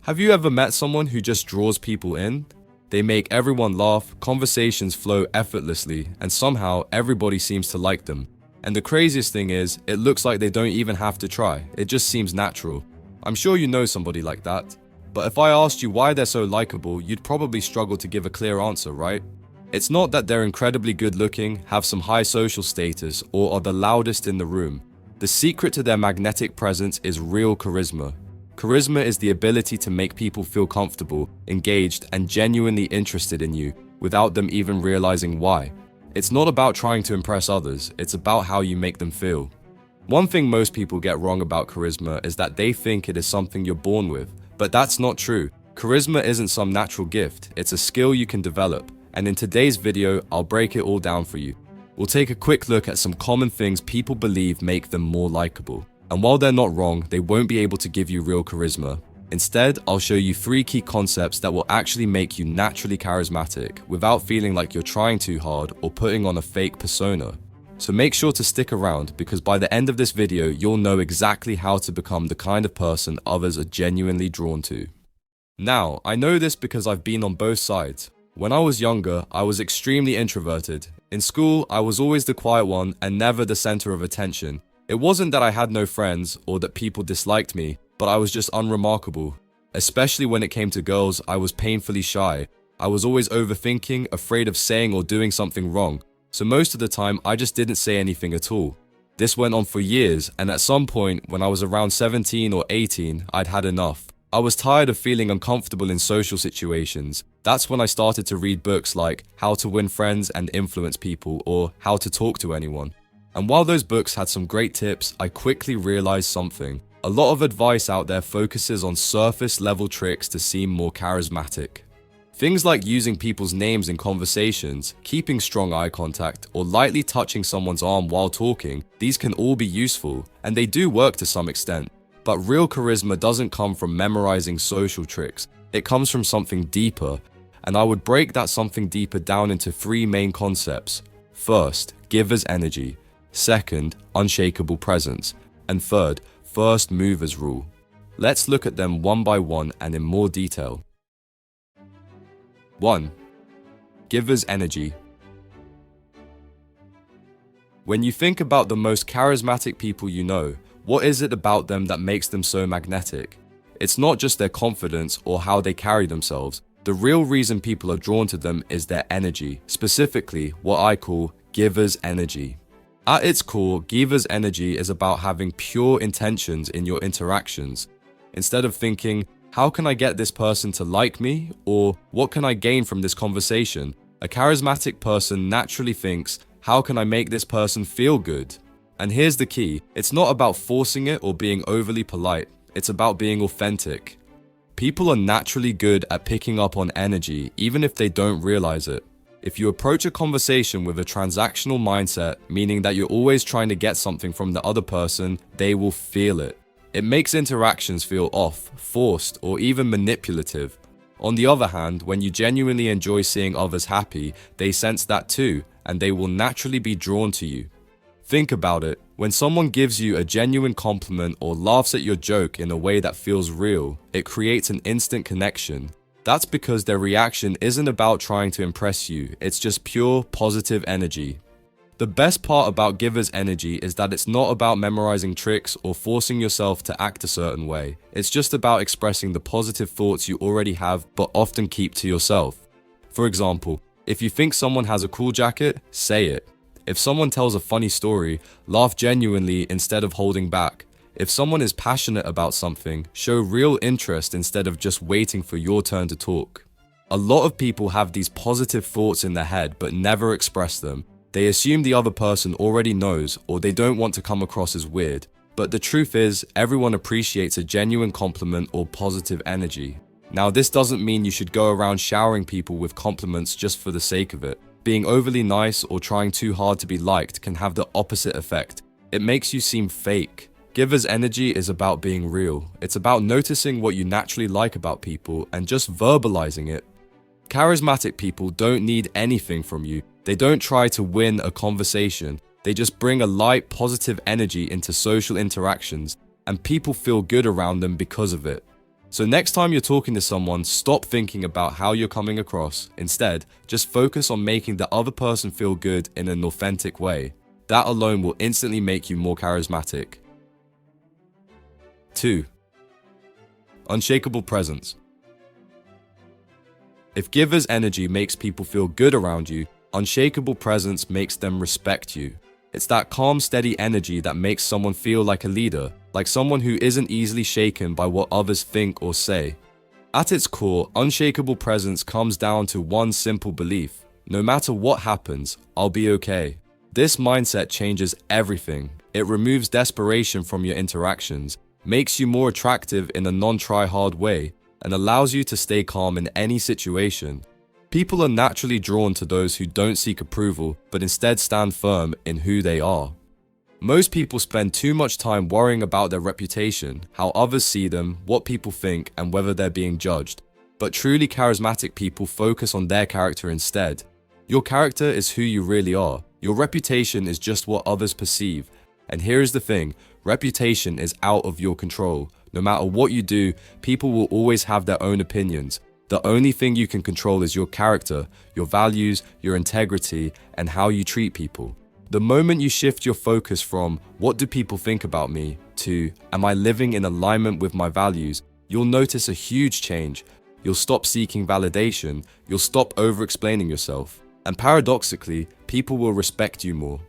Have you ever met someone who just draws people in? They make everyone laugh, conversations flow effortlessly, and somehow everybody seems to like them. And the craziest thing is, it looks like they don't even have to try, it just seems natural. I'm sure you know somebody like that. But if I asked you why they're so likable, you'd probably struggle to give a clear answer, right? It's not that they're incredibly good looking, have some high social status, or are the loudest in the room. The secret to their magnetic presence is real charisma. Charisma is the ability to make people feel comfortable, engaged, and genuinely interested in you without them even realizing why. It's not about trying to impress others, it's about how you make them feel. One thing most people get wrong about charisma is that they think it is something you're born with, but that's not true. Charisma isn't some natural gift, it's a skill you can develop, and in today's video, I'll break it all down for you. We'll take a quick look at some common things people believe make them more likable. And while they're not wrong, they won't be able to give you real charisma. Instead, I'll show you 3 key concepts that will actually make you naturally charismatic without feeling like you're trying too hard or putting on a fake persona. So make sure to stick around because by the end of this video, you'll know exactly how to become the kind of person others are genuinely drawn to. Now, I know this because I've been on both sides. When I was younger, I was extremely introverted. In school, I was always the quiet one and never the center of attention. It wasn't that I had no friends or that people disliked me, but I was just unremarkable. Especially when it came to girls, I was painfully shy. I was always overthinking, afraid of saying or doing something wrong. So most of the time, I just didn't say anything at all. This went on for years, and at some point, when I was around 17 or 18, I'd had enough. I was tired of feeling uncomfortable in social situations. That's when I started to read books like How to Win Friends and Influence People or How to Talk to Anyone. And while those books had some great tips, I quickly realized something. A lot of advice out there focuses on surface level tricks to seem more charismatic. Things like using people's names in conversations, keeping strong eye contact, or lightly touching someone's arm while talking, these can all be useful, and they do work to some extent. But real charisma doesn't come from memorizing social tricks, it comes from something deeper, and I would break that something deeper down into 3 main concepts. First, giver's energy. Second, unshakable presence. And third, first movers rule. Let's look at them one by one and in more detail. 1. Giver's energy. When you think about the most charismatic people you know, what is it about them that makes them so magnetic? It's not just their confidence or how they carry themselves. The real reason people are drawn to them is their energy, specifically what I call giver's energy. At its core, giver's energy is about having pure intentions in your interactions. Instead of thinking, how can I get this person to like me? Or what can I gain from this conversation? A charismatic person naturally thinks, how can I make this person feel good? And here's the key, it's not about forcing it or being overly polite, it's about being authentic. People are naturally good at picking up on energy, even if they don't realize it. If you approach a conversation with a transactional mindset, meaning that you're always trying to get something from the other person, they will feel it. It makes interactions feel off, forced, or even manipulative. On the other hand, when you genuinely enjoy seeing others happy, they sense that too, and they will naturally be drawn to you. Think about it. When someone gives you a genuine compliment or laughs at your joke in a way that feels real, it creates an instant connection. That's because their reaction isn't about trying to impress you, it's just pure, positive energy. The best part about giver's energy is that it's not about memorizing tricks or forcing yourself to act a certain way. It's just about expressing the positive thoughts you already have but often keep to yourself. For example, if you think someone has a cool jacket, say it. If someone tells a funny story, laugh genuinely instead of holding back. If someone is passionate about something, show real interest instead of just waiting for your turn to talk. A lot of people have these positive thoughts in their head but never express them. They assume the other person already knows or they don't want to come across as weird. But the truth is, everyone appreciates a genuine compliment or positive energy. Now, this doesn't mean you should go around showering people with compliments just for the sake of it. Being overly nice or trying too hard to be liked can have the opposite effect. It makes you seem fake. Giver's energy is about being real. It's about noticing what you naturally like about people and just verbalizing it. Charismatic people don't need anything from you. They don't try to win a conversation. They just bring a light, positive energy into social interactions, and people feel good around them because of it. So next time you're talking to someone, stop thinking about how you're coming across. Instead, just focus on making the other person feel good in an authentic way. That alone will instantly make you more charismatic. 2. Unshakable presence. If giver's energy makes people feel good around you, unshakable presence makes them respect you. It's that calm, steady energy that makes someone feel like a leader, like someone who isn't easily shaken by what others think or say. At its core, unshakable presence comes down to one simple belief: no matter what happens, I'll be okay. This mindset changes everything. It removes desperation from your interactions, makes you more attractive in a non-try-hard way, and allows you to stay calm in any situation. People are naturally drawn to those who don't seek approval, but instead stand firm in who they are. Most people spend too much time worrying about their reputation, how others see them, what people think, and whether they're being judged. But truly charismatic people focus on their character instead. Your character is who you really are. Your reputation is just what others perceive. And here's the thing, reputation is out of your control. No matter what you do, people will always have their own opinions. The only thing you can control is your character, your values, your integrity, and how you treat people. The moment you shift your focus from "what do people think about me" to "am I living in alignment with my values," you'll notice a huge change. You'll stop seeking validation, you'll stop over-explaining yourself, and paradoxically, people will respect you more.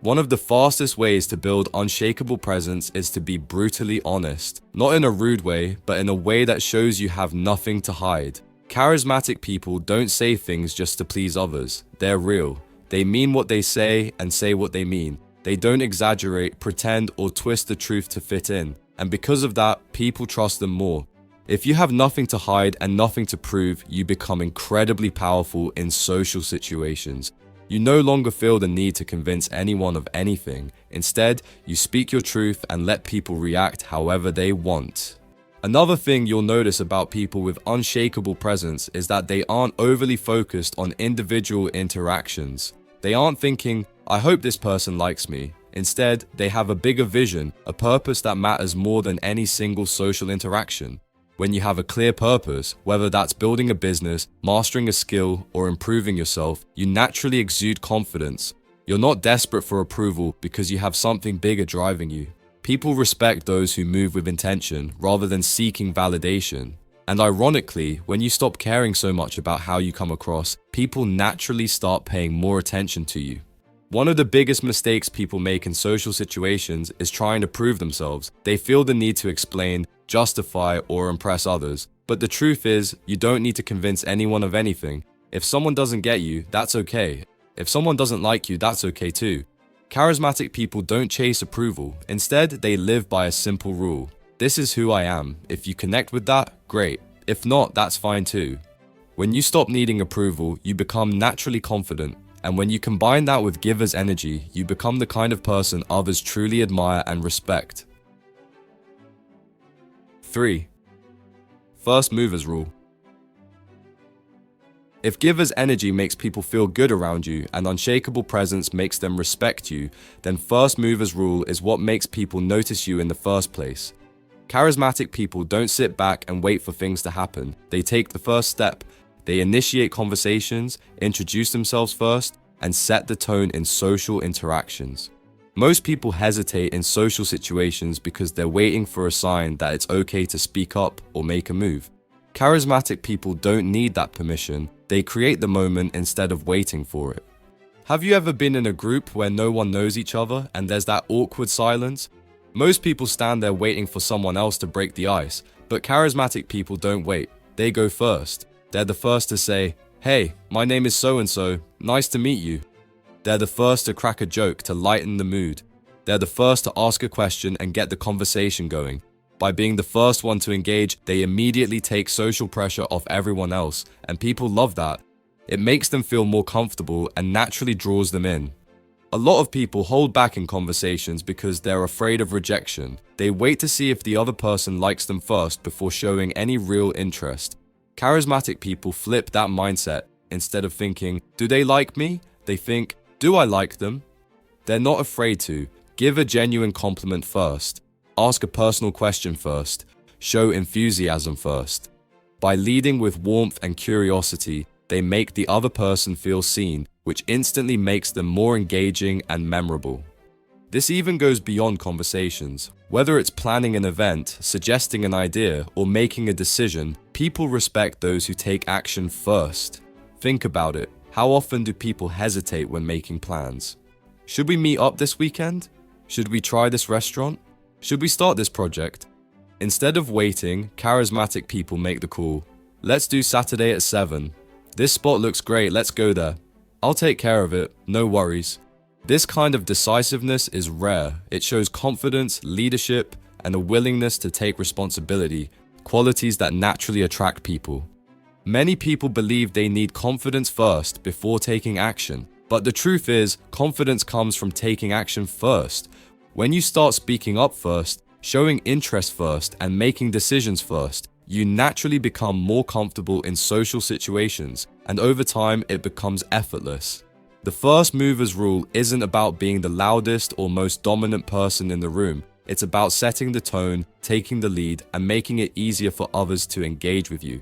One of the fastest ways to build unshakable presence is to be brutally honest. Not in a rude way, but in a way that shows you have nothing to hide. Charismatic people don't say things just to please others. They're real. They mean what they say and say what they mean. They don't exaggerate, pretend, or twist the truth to fit in. And because of that, people trust them more. If you have nothing to hide and nothing to prove, you become incredibly powerful in social situations. You no longer feel the need to convince anyone of anything. Instead, you speak your truth and let people react however they want. Another thing you'll notice about people with unshakable presence is that they aren't overly focused on individual interactions. They aren't thinking, "I hope this person likes me." Instead, they have a bigger vision, a purpose that matters more than any single social interaction. When you have a clear purpose, whether that's building a business, mastering a skill, or improving yourself, you naturally exude confidence. You're not desperate for approval because you have something bigger driving you. People respect those who move with intention rather than seeking validation. And ironically, when you stop caring so much about how you come across, people naturally start paying more attention to you. One of the biggest mistakes people make in social situations is trying to prove themselves. They feel the need to explain, justify, or impress others. But the truth is, you don't need to convince anyone of anything. If someone doesn't get you, that's okay. If someone doesn't like you, that's okay too. Charismatic people don't chase approval. Instead, they live by a simple rule. This is who I am. If you connect with that, great. If not, that's fine too. When you stop needing approval, you become naturally confident. And when you combine that with giver's energy, you become the kind of person others truly admire and respect. 3. First movers rule. If giver's energy makes people feel good around you and unshakable presence makes them respect you, then first movers rule is what makes people notice you in the first place. Charismatic people don't sit back and wait for things to happen. They take the first step. They initiate conversations, introduce themselves first, and set the tone in social interactions. Most people hesitate in social situations because they're waiting for a sign that it's okay to speak up or make a move. Charismatic people don't need that permission. They create the moment instead of waiting for it. Have you ever been in a group where no one knows each other and there's that awkward silence? Most people stand there waiting for someone else to break the ice, but charismatic people don't wait. They go first. They're the first to say, "Hey, my name is so-and-so, nice to meet you." They're the first to crack a joke to lighten the mood. They're the first to ask a question and get the conversation going. By being the first one to engage, they immediately take social pressure off everyone else, and people love that. It makes them feel more comfortable and naturally draws them in. A lot of people hold back in conversations because they're afraid of rejection. They wait to see if the other person likes them first before showing any real interest. Charismatic people flip that mindset. Instead of thinking, "Do they like me?" they think, "Do I like them?" They're not afraid to. Give a genuine compliment first. Ask a personal question first. show enthusiasm first. By leading with warmth and curiosity, they make the other person feel seen, which instantly makes them more engaging and memorable. This even goes beyond conversations. Whether it's planning an event, suggesting an idea, or making a decision, people respect those who take action first. Think about it. How often do people hesitate when making plans? Should we meet up this weekend? Should we try this restaurant? Should we start this project? Instead of waiting, charismatic people make the call. Let's do Saturday at 7. This spot looks great, let's go there. I'll take care of it, no worries. This kind of decisiveness is rare. It shows confidence, leadership, and a willingness to take responsibility, qualities that naturally attract people. Many people believe they need confidence first before taking action, but the truth is, confidence comes from taking action first. When you start speaking up first, showing interest first, and making decisions first, you naturally become more comfortable in social situations, and over time, it becomes effortless. The first movers rule isn't about being the loudest or most dominant person in the room. It's about setting the tone, taking the lead, and making it easier for others to engage with you.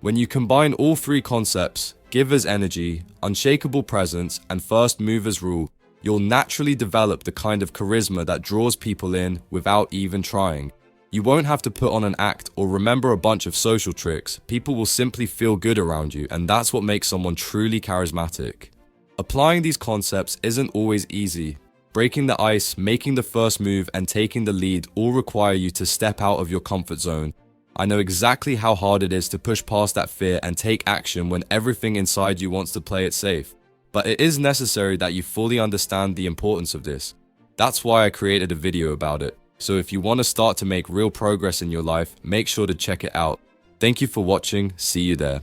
When you combine all three concepts, giver's energy, unshakable presence, and first movers rule, you'll naturally develop the kind of charisma that draws people in without even trying. You won't have to put on an act or remember a bunch of social tricks. People will simply feel good around you, and that's what makes someone truly charismatic. Applying these concepts isn't always easy. Breaking the ice, making the first move, and taking the lead all require you to step out of your comfort zone. I know exactly how hard it is to push past that fear and take action when everything inside you wants to play it safe. But it is necessary that you fully understand the importance of this. That's why I created a video about it. So if you want to start to make real progress in your life, make sure to check it out. Thank you for watching. See you there.